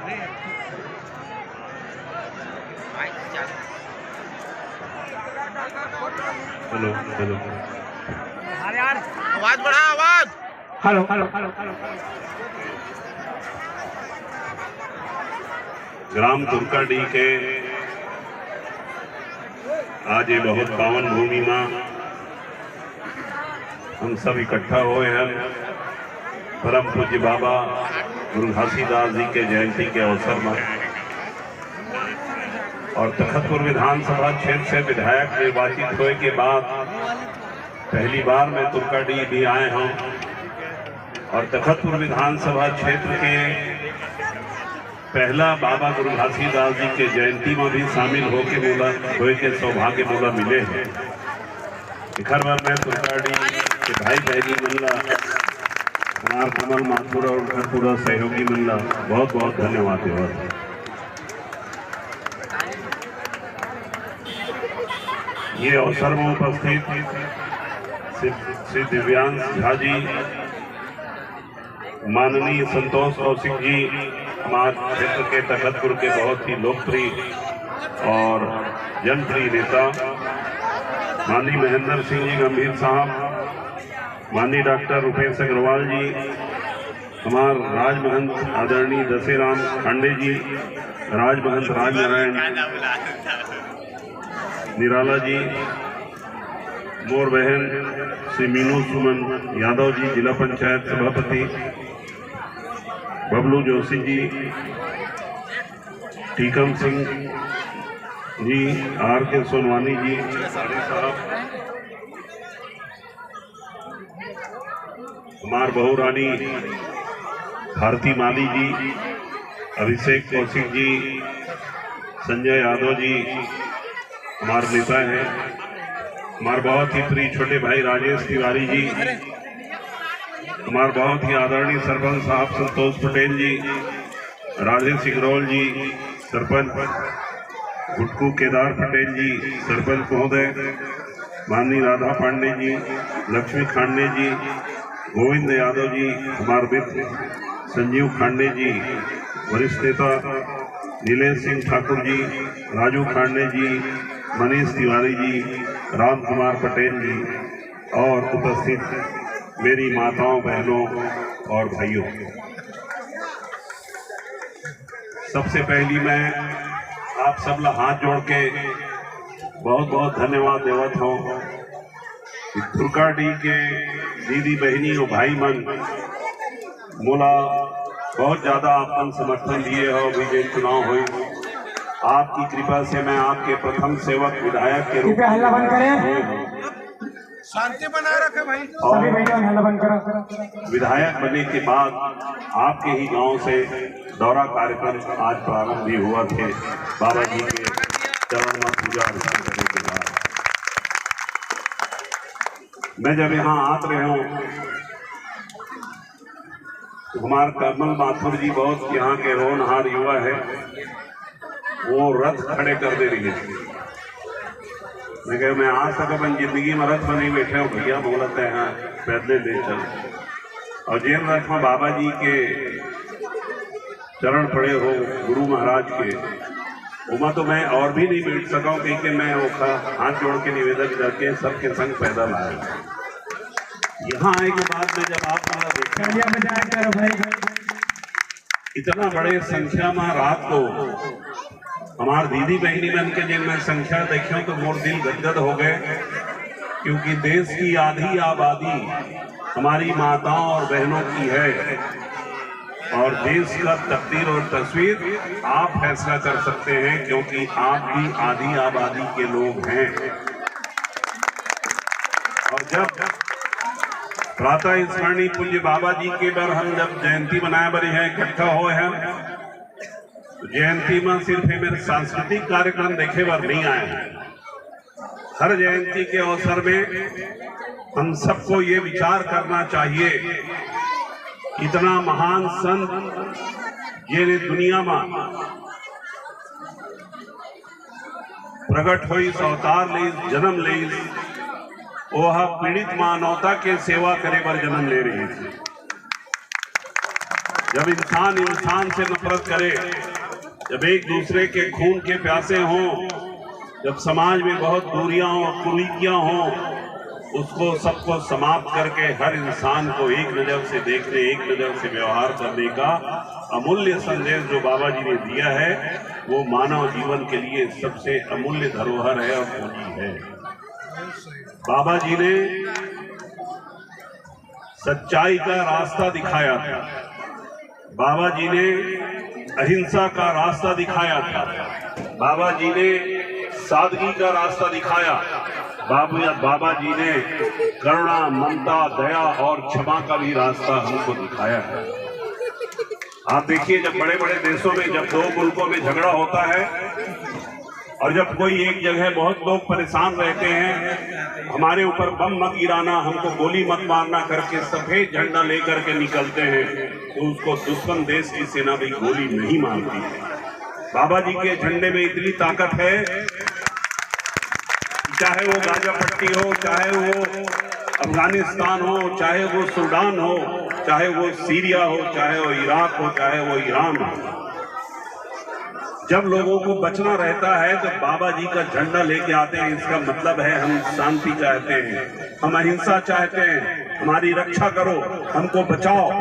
Hello hello यार आवाज बढ़ा, आवाज। हेलो हेलो हेलो हेलो ग्राम तुर्काडीह के आज ये बहुत पावन भूमि में हम सब इकट्ठा हुए हैं परम पूज्य बाबा गुरु घासीदास जी के जयंती के अवसर में और तखतपुर विधानसभा क्षेत्र से विधायक निर्वाचित होने के बाद पहली बार मैं तुर्काडीह भी आए हूँ और तखतपुर विधानसभा क्षेत्र के पहला बाबा गुरु घासीदास जी के जयंती में भी शामिल होके के सौभाग्य मोला मिले हैं। घर बार मैं तुर्काडीह के भाई बहनी मिलना कुमार कमल माथुर और उनका पूरा सहयोगी मिलना बहुत बहुत धन्यवाद देवा। ये अवसर में उपस्थित श्री दिव्यांश झा जी, माननीय संतोष कौशिक जी, हमारे क्षेत्र के तखतपुर के बहुत ही लोकप्रिय और जनप्रिय नेता माननीय महेंद्र सिंह जी गंभीर साहब, माननीय डॉक्टर रुपेश अग्रवाल जी, हमारे राजमहंत आदरणीय दशेराम खांडे जी, राजमहंत राजनारायण निराला जी, मोर बहन श्री मीनू सुमन यादव जी, जिला पंचायत सभापति बबलू जोशी जी, टीकम सिंह जी, आर के सोनवानी जी साहब, कुमार बहू रानी भारती माली जी, अभिषेक कौशिक जी, संजय यादव जी हमारे नेता हैं, हमारे बहुत ही प्रिय छोटे भाई राजेश तिवारी जी, हमारे बहुत ही आदरणीय सरपंच साहब संतोष पटेल जी, राजेश सिंगरौल जी सरपंच, गुटकू केदार पटेल जी सरपंच महोदय, माननीय राधा पांडे जी, लक्ष्मी खांडे जी, गोविंद यादव जी, हमारे मित्र संजीव खांडे जी, वरिष्ठ नेता नीलेश सिंह ठाकुर जी, राजू खांडे जी, मनीष तिवारी जी, राम कुमार पटेल जी और उपस्थित मेरी माताओं बहनों और भाइयों, सबसे पहली मैं आप सब ला हाथ जोड़ के बहुत बहुत धन्यवाद देवत हूँ। तुर्काडीह के दीदी बहनी और भाई मन मोला बहुत ज्यादा आपन समर्थन दिए हो। विजय चुनाव हुई, आपकी कृपा से मैं आपके प्रथम सेवक विधायक के रूप में हल्ला बंद करें, शांति बनाए रखे भाई, सभी भैया हल्ला बंद करो। विधायक बनने के बाद आपके ही गांव से दौरा कार्यक्रम आज प्रारंभ भी हुआ थे। बाबा जी के चरण में पूजा अर्चना करने के बाद मैं जब यहाँ आते रहे हूँ तो हमारे कमल माथुर जी बहुत यहाँ के होनहार युवा है, वो रथ खड़े कर दे रही है। मैं कह मैं आज तक अपन जिंदगी में रथ में नहीं बैठे हूँ भैया, बोलते हैं पैदले ले चल। और जिन रथ में बाबा जी के चरण पड़े हो गुरु महाराज के, उमा तो मैं और भी नहीं बैठ सका हूँ, क्योंकि मैं ओखा हाथ जोड़ के निवेदन करके सबके संग पैदल आया। यहाँ आए के बाद में जब आप हमारा देखें इतना बड़े संख्या में रात को हमारे दीदी बहनी बन के जब मैं संख्या देखा तो मोर दिल गदगद हो गए, क्योंकि देश की आधी आबादी हमारी माताओं और बहनों की है और देश का तकदीर और तस्वीर आप फैसला कर सकते हैं, क्योंकि आप भी आधी आबादी के लोग हैं। और जब प्रातः स्मरणीय पूज्य बाबा जी के बार हम जब जयंती मनाए बड़े हैं, इकट्ठा हुए हैं, जयंती में सिर्फ मेरे सांस्कृतिक कार्यक्रम देखे बार नहीं आए हैं। हर जयंती के अवसर में हम सबको ये विचार करना चाहिए, इतना महान संत ये दुनिया में प्रकट हुई, अवतार ले जन्म ले, वह पीड़ित मानवता के सेवा करे पर जन्म ले रही थी। जब इंसान इंसान से नफरत करे, जब एक दूसरे के खून के प्यासे हों, जब समाज में बहुत दूरियां और कुरीतियां हों, उसको सबको समाप्त करके हर इंसान को एक नजर से देखने, एक नजर से व्यवहार करने का अमूल्य संदेश जो बाबा जी ने दिया है, वो मानव जीवन के लिए सबसे अमूल्य धरोहर है और पूंजी है। बाबा जी ने सच्चाई का रास्ता दिखाया था, बाबा जी ने अहिंसा का रास्ता दिखाया था, बाबा जी ने सादगी का रास्ता दिखाया, बाबा जी ने करुणा, ममता, दया और क्षमा का भी रास्ता हमको दिखाया है। आप देखिए, जब बड़े बड़े देशों में, जब दो मुल्कों में झगड़ा होता है और जब कोई एक जगह बहुत लोग परेशान रहते हैं, हमारे ऊपर बम मत गिराना, हमको गोली मत मारना करके सफेद झंडा लेकर के निकलते हैं, तो उसको दुश्मन देश की सेना भी गोली नहीं मारती है। बाबा जी के झंडे में इतनी ताकत है, चाहे वो गाजापट्टी हो, चाहे वो अफगानिस्तान हो, चाहे वो सूडान हो, चाहे वो सीरिया हो, चाहे वो इराक हो, चाहे वो ईरान हो, जब लोगों को बचना रहता है तो बाबा जी का झंडा लेके आते हैं। इसका मतलब है हम शांति चाहते हैं, हम अहिंसा चाहते हैं, हमारी रक्षा करो, हमको बचाओ।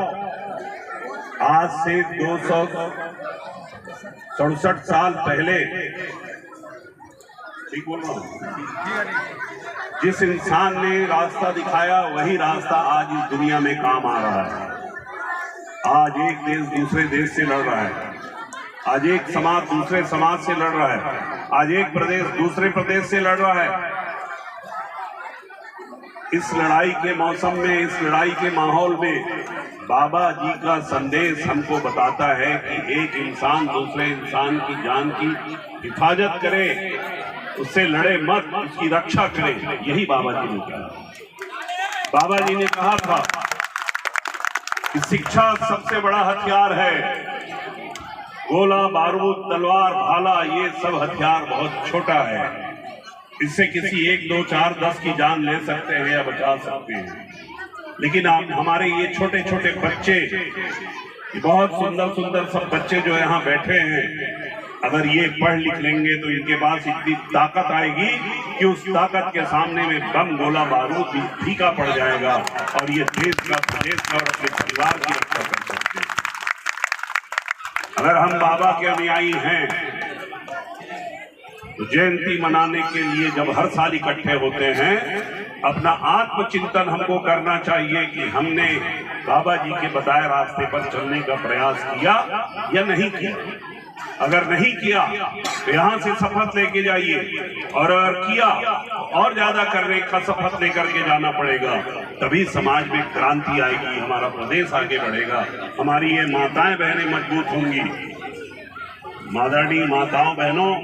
आज से 267 साल पहले, ठीक बोल रहा हूं, जिस इंसान ने रास्ता दिखाया वही रास्ता आज इस दुनिया में काम आ रहा है। आज एक देश दूसरे देश से लड़ रहा है, आज एक समाज दूसरे समाज से लड़ रहा है, आज एक प्रदेश दूसरे प्रदेश से लड़ रहा है। इस लड़ाई के मौसम में, इस लड़ाई के माहौल में बाबा जी का संदेश हमको बताता है कि एक इंसान दूसरे इंसान की जान की हिफाजत करे, उससे लड़े मत, उसकी रक्षा करे। यही बाबा जी ने कहा। बाबा जी ने कहा था कि शिक्षा सबसे बड़ा हथियार है, गोला, बारूद, तलवार, भाला, ये सब हथियार बहुत छोटा है, इससे किसी 1, 2, 4, 10 की जान ले सकते हैं या बचा सकते हैं। लेकिन आप हमारे ये छोटे छोटे बच्चे, बहुत सुंदर सुंदर सब बच्चे जो यहाँ बैठे हैं, अगर ये पढ़ लिख लेंगे तो इनके पास इतनी ताकत आएगी कि उस ताकत के सामने में बम, गोला, बारूद भी फीका पड़ जाएगा और ये देश का, प्रदेश का और अपने परिवार की रक्षा कर सकते हैं। अगर हम बाबा के अनुयायी हैं तो जयंती मनाने के लिए जब हर साल इकट्ठे होते हैं, अपना आत्मचिंतन हमको करना चाहिए कि हमने बाबा जी के बताए रास्ते पर चलने का प्रयास किया या नहीं किया। अगर नहीं किया तो यहाँ से शपथ लेके जाइए, और अगर किया और ज्यादा करने का शपथ लेकर के जाना पड़ेगा, तभी समाज में क्रांति आएगी, हमारा प्रदेश आगे बढ़ेगा, हमारी ये माताएं बहनें मजबूत होंगी। आदरणीय माताओं बहनों,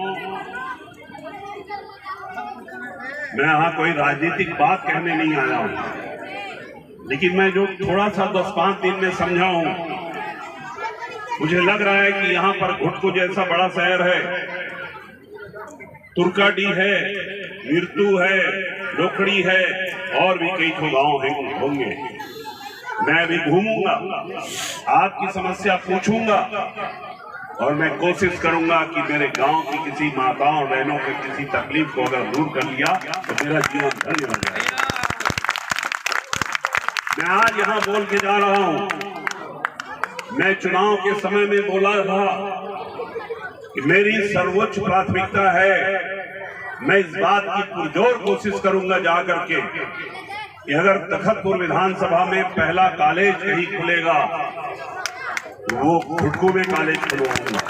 मैं यहाँ कोई राजनीतिक बात कहने नहीं आया हूँ, लेकिन मैं जो थोड़ा सा 10-5 दिन में समझा हूँ, मुझे लग रहा है कि यहाँ पर घुटकू जैसा बड़ा शहर है, तुर्काडी है, मिर्तू है, लोखड़ी है, और भी कई ठो गाँव होंगे। मैं भी घूमूंगा, आपकी समस्या पूछूंगा, और मैं कोशिश करूंगा कि मेरे गांव की किसी माताओं और बहनों की किसी तकलीफ को अगर दूर कर लिया तो मेरा जीवन धन्य हो जाएगा। मैं आज यहाँ बोल के जा रहा हूँ, मैं चुनाव के समय में बोला था कि मेरी सर्वोच्च प्राथमिकता है, मैं इस बात की पुरजोर कोशिश करूंगा जाकर के कि अगर तखतपुर विधानसभा में पहला कॉलेज कहीं खुलेगा तो वो घुटकू में कॉलेज खुलवाऊंगा,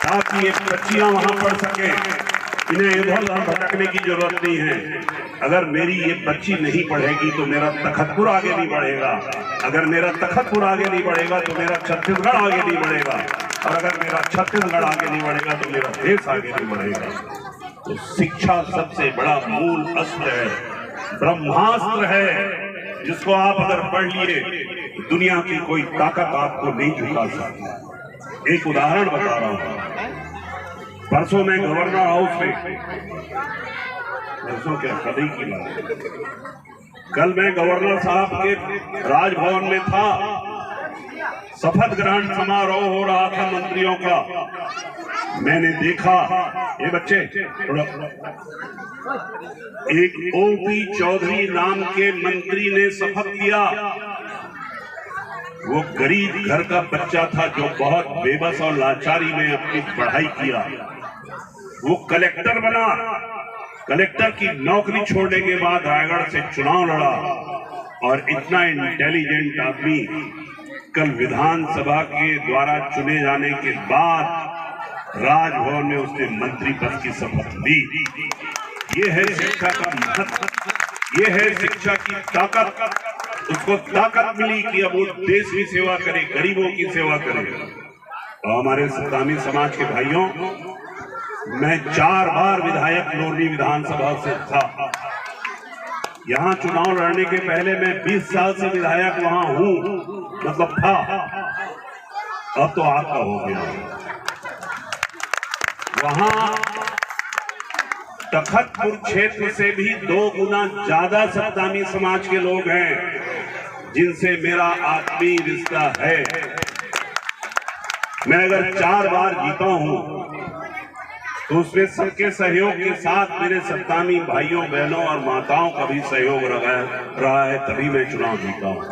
ताकि ये बच्चियां वहां पढ़ सके, इन्हें इधर उधर भटकने की जरूरत नहीं है। अगर मेरी ये बच्ची नहीं पढ़ेगी तो मेरा तखतपुर आगे नहीं बढ़ेगा, अगर मेरा तखतपुर आगे नहीं बढ़ेगा तो मेरा छत्तीसगढ़ आगे नहीं बढ़ेगा, और अगर मेरा छत्तीसगढ़ आगे नहीं बढ़ेगा तो मेरा देश आगे नहीं बढ़ेगा। तो शिक्षा सबसे बड़ा मूल अस्त्र है, ब्रह्मास्त्र है, जिसको आप अगर पढ़ लिए दुनिया की कोई ताकत आपको नहीं झुका सकती। एक उदाहरण बता रहा हूं, परसों में गवर्नर हाउस में, परसों क्या कल ही की बात, कल मैं गवर्नर साहब के राजभवन में था, शपथ ग्रहण समारोह हो रहा था मंत्रियों का, मैंने देखा, ये बच्चे थोड़ा, एक ओपी चौधरी नाम के मंत्री ने शपथ लिया। वो गरीब घर का बच्चा था जो बहुत बेबस और लाचारी में अपनी पढ़ाई किया। वो कलेक्टर बना, कलेक्टर की नौकरी छोड़ने के बाद रायगढ़ से चुनाव लड़ा और इतना इंटेलिजेंट आदमी कल विधानसभा के द्वारा चुने जाने के बाद राजभवन में उसने मंत्री पद की शपथ ली। ये है शिक्षा का महत्व, ये है शिक्षा की ताकत। उसको ताकत मिली कि अब वो देश की सेवा करे, गरीबों की सेवा करे। और हमारे सत्तामी समाज के भाइयों, मैं 4 बार विधायक लोरनी विधानसभा से था। यहाँ चुनाव लड़ने के पहले मैं 20 साल से विधायक वहां हूं, मतलब था, अब तो आपका हो गया। वहां तखतपुर क्षेत्र से भी 2 गुना ज्यादा सत्तामी समाज के लोग हैं जिनसे मेरा आत्मीय रिश्ता है। मैं अगर 4 बार जीता हूं तो उसमें सबके सहयोग के साथ मेरे सत्तामी भाइयों बहनों और माताओं का भी सहयोग रहा है, तभी मैं चुनाव जीता हूं।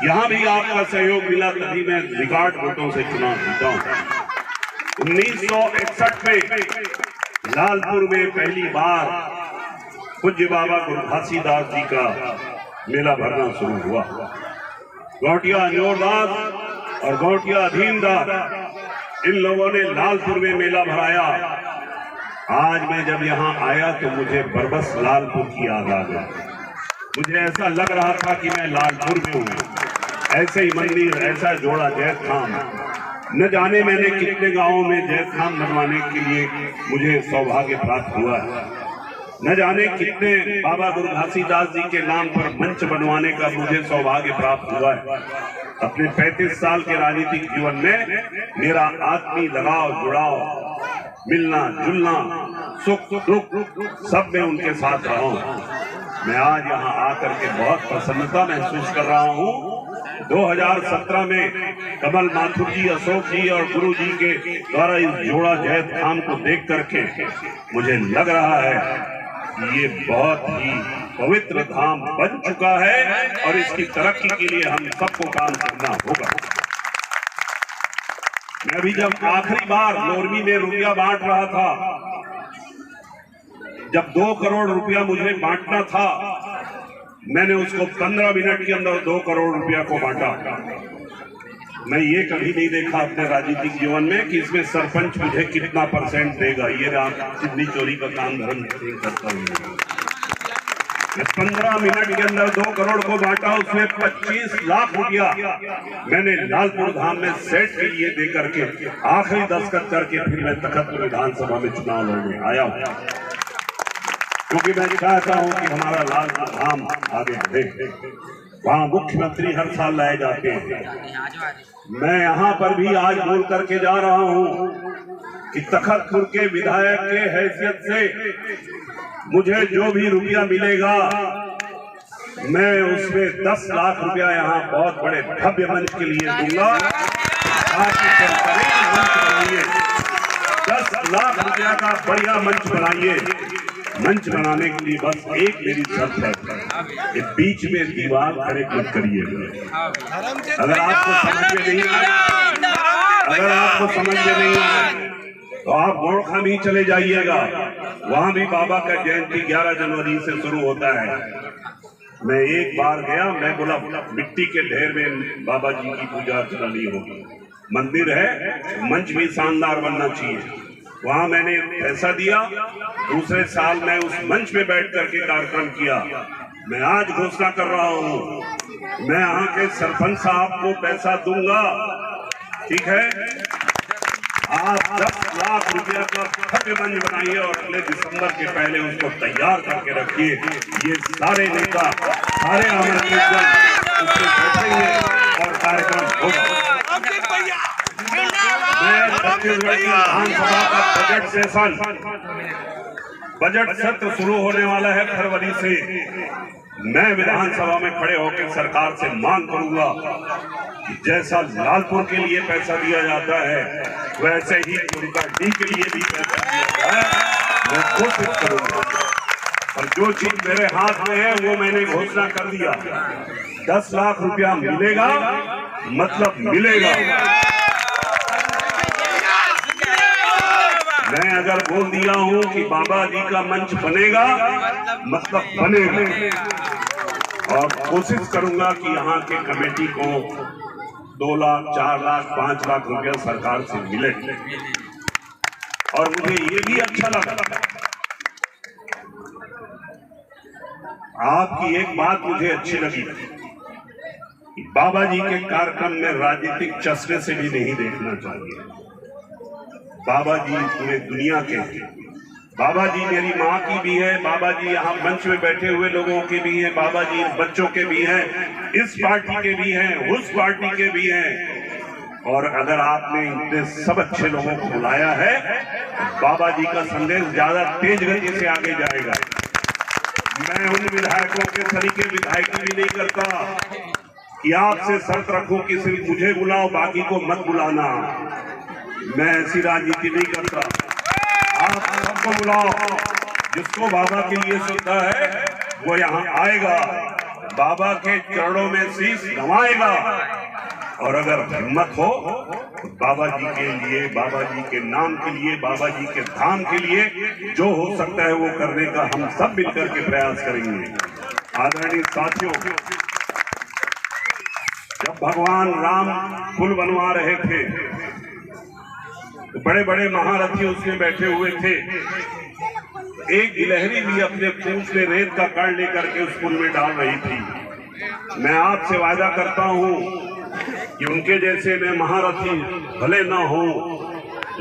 यहां भी आपका सहयोग मिला, तभी मैं रिकॉर्ड वोटों से चुनाव जीता हूं। 1961 में लालपुर में पहली बार पूज्य बाबा गुरु घासीदास जी का मेला भरना शुरू हुआ। गौटिया अंजोरदास और गौटिया अधीनदास, इन लोगों ने लालपुर में मेला भराया। आज मैं जब यहाँ आया तो मुझे बरबस लालपुर की याद आ गई। मुझे ऐसा लग रहा था कि मैं लालपुर में हूँ। ऐसे ही मंदिर, ऐसा जोड़ा जैत खाम, न जाने मैंने कितने गांवों में जैत खाम बनवाने के लिए मुझे सौभाग्य प्राप्त हुआ है। न जाने कितने बाबा गुरु घासीदास जी के नाम पर मंच बनवाने का मुझे सौभाग्य प्राप्त हुआ है। अपने 35 साल के राजनीतिक जीवन में मेरा आत्मीय लगाव, जुड़ाव, मिलना जुलना, सुख दुख सब में उनके साथ रहा हूं। मैं आज यहाँ आकर के बहुत प्रसन्नता महसूस कर रहा हूँ। 2017 में कमल माथुर जी, अशोक जी और गुरु जी के द्वारा इस जोड़ा जैत खाम को देख करके मुझे लग रहा है ये बहुत ही पवित्र धाम बन चुका है और इसकी तरक्की के लिए हम सबको काम करना होगा। मैं अभी जब आखिरी बार लोरमी में रुपया बांट रहा था, जब 2 करोड़ रुपया मुझे बांटना था, मैंने उसको 15 मिनट के अंदर 2 करोड़ रुपया को बांटा। मैं ये कभी नहीं देखा अपने राजनीतिक जीवन में कि इसमें सरपंच मुझे कितना % देगा। ये आप चिन्नी चोरी का काम धर्म नहीं करता हूँ। मैं 15 मिनट के अंदर 2 करोड़ को बांटा, उसमें 25 लाख रुपया मैंने लालपुर धाम में सेट के लिए दे करके आखिरी दस्तखत करके फिर मैं तखतपुर विधानसभा में चुनाव लड़ने आया हूँ, क्योंकि मैं चाहता हूँ कि हमारा लालपुर धाम आगे बढ़े। वहाँ मुख्यमंत्री हर साल लाए जाते हैं। मैं यहाँ पर भी आज बोल करके जा रहा हूँ कि तखतपुर के विधायक के हैसियत से मुझे जो भी रुपया मिलेगा, मैं उसमें 10 लाख रुपया यहाँ बहुत बड़े भव्य मंच के लिए दूंगा। आप मंच बनाइए, 10 लाख रुपया का बढ़िया मंच बनाइए। मंच बनाने के लिए बस एक मेरी शर्त है कि बीच में दीवार खड़े मत करिए। अगर आपको समझ में नहीं आए तो आप गोरखा भी चले जाइएगा, वहां भी बाबा का जयंती 11 जनवरी से शुरू होता है। मैं एक बार गया, मैं बोला मिट्टी के ढेर में बाबा जी की पूजा अर्चना नहीं होगी, मंदिर है, मंच भी शानदार बनना चाहिए। वहां मैंने पैसा दिया, दूसरे साल मैं उस मंच में बैठ करके कार्यक्रम किया। मैं आज घोषणा कर रहा हूं, मैं यहाँ के सरपंच साहब को पैसा दूंगा, ठीक है? आप 10 लाख रुपया का भव्य मंच बनाइए और अगले दिसंबर के पहले उसको तैयार करके रखिए। ये सारे नेता, सारे आमंत्रित उससे बैठेंगे और कार्यक्रम होगा। मैं छत्तीसगढ़ की विधानसभा का बजट सत्र शुरू होने वाला है फरवरी से। मैं विधानसभा में खड़े होकर सरकार से मांग करूंगा कि जैसा लालपुर के लिए पैसा दिया जाता है वैसे ही दुर्गा डी के लिए भी पैसा दिया जाए। मैं कोशिश करूंगा और जो चीज मेरे हाथ में है वो मैंने घोषणा कर दिया। 10 लाख रुपया मिलेगा मतलब मिलेगा। मैं अगर बोल दिया हूं कि बाबा जी का मंच बनेगा मतलब बनेगा। और कोशिश करूंगा कि यहाँ के कमेटी को 2 लाख 4 लाख 5 लाख रुपया सरकार से मिले। और मुझे ये भी अच्छा लगा, आपकी एक बात मुझे अच्छी लगी कि बाबा जी के कार्यक्रम में राजनीतिक चस्पे से भी नहीं देखना चाहिए। बाबा जी पूरे दुनिया के हैं। बाबा जी मेरी माँ की भी है, बाबा जी यहाँ मंच में बैठे हुए लोगों के भी हैं, बाबा जी बच्चों के भी हैं, इस पार्टी के भी हैं, उस पार्टी के भी हैं। और अगर आपने इतने सब अच्छे लोगों को बुलाया है, बाबा जी का संदेश ज्यादा तेज गति से आगे जाएगा। मैं उन विधायकों के तरीके विधायकी भी नहीं करता कि आपसे शर्त रखूं कि सिर्फ मुझे बुलाओ बाकी को मत बुलाना। मैं ऐसी राजनीति नहीं करता। आप सबको बुलाओ, जिसको बाबा के लिए सुनता है वो यहाँ आएगा, बाबा के चरणों में शीश नवाएगा। और अगर हिम्मत हो तो बाबा जी के लिए, बाबा जी के नाम के लिए, बाबा जी के धाम के लिए जो हो सकता है वो करने का हम सब मिलकर के प्रयास करेंगे। आदरणीय साथियों, जब भगवान राम पुल बनवा रहे थे तो बड़े बड़े महारथी उसमें बैठे हुए थे। एक गिलहरी भी अपने पूंछ में रेत का कण लेकर के उस पुल में डाल रही थी। मैं आपसे वादा करता हूं कि उनके जैसे मैं महारथी भले ना हो,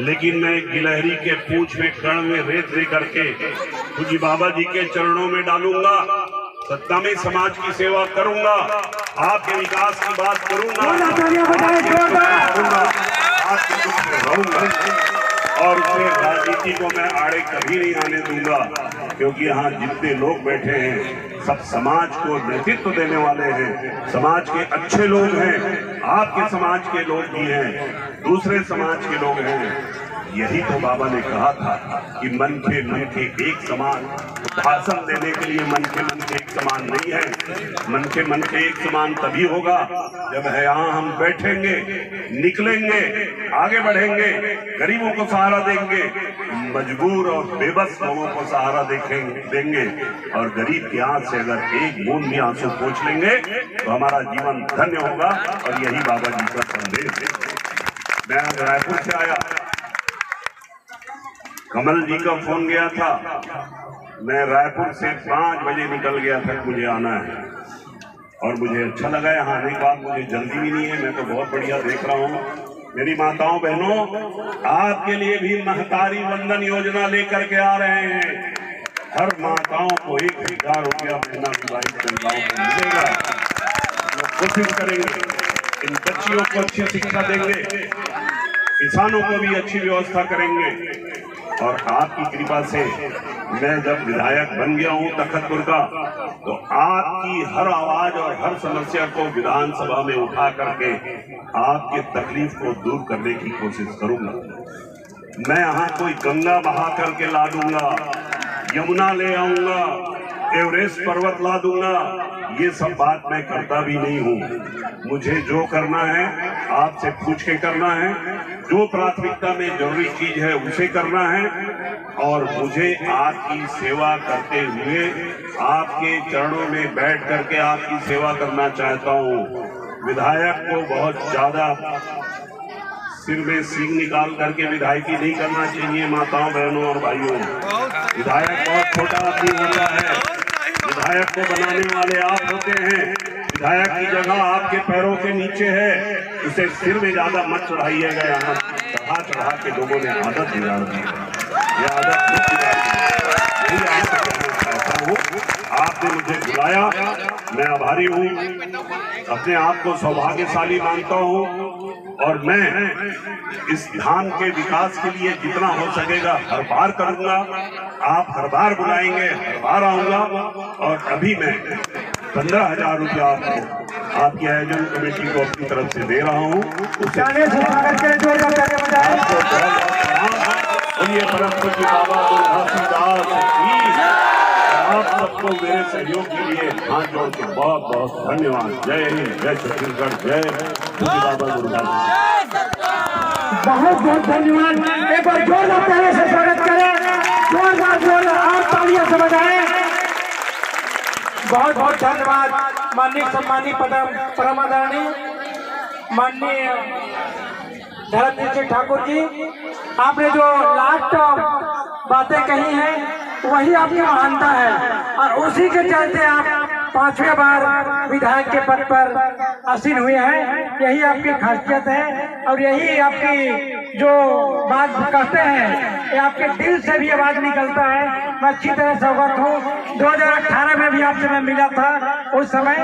लेकिन मैं गिलहरी के पूंछ में कण में रेत ले करके पूज्य बाबा जी के चरणों में डालूंगा। सत्तामी समाज की सेवा करूंगा, आपके विकास की बात करूंगा, आपके दुख में रहूंगा। और उसे राजनीति को मैं आड़े कभी नहीं आने दूंगा, क्योंकि यहाँ जितने लोग बैठे हैं सब समाज को नेतृत्व देने वाले हैं, समाज के अच्छे लोग हैं। आपके समाज के लोग भी हैं, दूसरे समाज के लोग हैं। यही तो बाबा ने कहा था कि मन के एक समान। भाषण देने के लिए मन के एक समान नहीं है। मन के एक समान तभी होगा जब है यहाँ हम बैठेंगे, निकलेंगे, आगे बढ़ेंगे, गरीबों को सहारा देंगे, मजबूर और बेबस लोगों को सहारा देंगे। और गरीब की आंख से अगर एक बूंद भी आंसू पोंछ लेंगे तो हमारा जीवन धन्य होगा। और यही बाबा जी का संदेश है। मैं आज रायपुर से आया, कमल जी का फोन गया था, मैं रायपुर से 5 बजे निकल गया था, मुझे आना है। और मुझे अच्छा लगा यहाँ आने के बाद, मुझे जल्दी भी नहीं है, मैं तो बहुत बढ़िया देख रहा हूँ। मेरी माताओं बहनों, आपके लिए भी महतारी वंदन योजना लेकर के आ रहे हैं। हर माताओं को 1000 रुपया महीना विवाहित महिलाओं को मिलेगा। लोग कोशिश करेंगे, इन बच्चियों को अच्छी शिक्षा देंगे, किसानों को भी अच्छी व्यवस्था करेंगे। और आपकी कृपा से मैं जब विधायक बन गया हूं तखतपुर का, तो आपकी हर आवाज और हर समस्या को विधानसभा में उठा करके आपके तकलीफ को दूर करने की कोशिश करूंगा। मैं यहाँ कोई गंगा बहा करके ला दूंगा, यमुना ले आऊंगा, एवरेस्ट पर्वत ला दूंगा, ये सब बात मैं करता भी नहीं हूँ। मुझे जो करना है आपसे पूछ के करना है, जो प्राथमिकता में जरूरी चीज है उसे करना है। और मुझे आपकी सेवा करते हुए आपके चरणों में बैठ करके आपकी सेवा करना चाहता हूँ। विधायक को बहुत ज्यादा सिर में सींग निकाल करके विधायकी नहीं करना चाहिए। माताओं बहनों और भाइयों, विधायक बहुत छोटा आदमी होता है, विधायक को बनाने वाले आप होते हैं। विधायक की जगह आपके पैरों के नीचे है, उसे सिर में ज्यादा मत चढ़ाइएगा। यहाँ चढ़ा के लोगों ने आदत बिगाड़ दी है, यह आदत मत बिगाड़िए। यही आपसे कहना चाहता हूँ, आपने मुझे बुलाया, मैं आभारी हूँ, अपने आप को सौभाग्यशाली मानता हूँ। और मैं इस धाम के विकास के लिए जितना हो सकेगा हर बार करूंगा। आप हर बार बुलाएंगे, हर बार आऊंगा। और अभी मैं 15,000 रुपया आपको आपकी आयोजन कमेटी को अपनी तरफ से दे रहा हूँ। उससे परम पूज्य बाबा तुलसीदास की आप सबको मेरे सहयोग के लिए हाथ जोड़ के बहुत बहुत धन्यवाद। जय हिंद, जय छत्तीसगढ़, जय बाबा गुरुदास। बहुत बहुत धन्यवाद। एक बार जोरदार तालियों से स्वागत करें, जोरदार और तालियों से बजाएं। बहुत बहुत धन्यवाद माननीय सम्मानीय परम आदरणीय माननीय धर्मवीर सिंह ठाकुर जी। आपने जो लास्ट बातें कही हैं वही आपकी महानता है और उसी के चलते आप 5वें बार विधायक के पद पर आसीन हुए हैं। यही आपकी खासियत है और यही आपकी जो बात कहते हैं ये आपके दिल से भी आवाज निकलता है। मैं अच्छी तरह से अवगत हूँ। 2018 में भी आपसे मैं मिला था। उस समय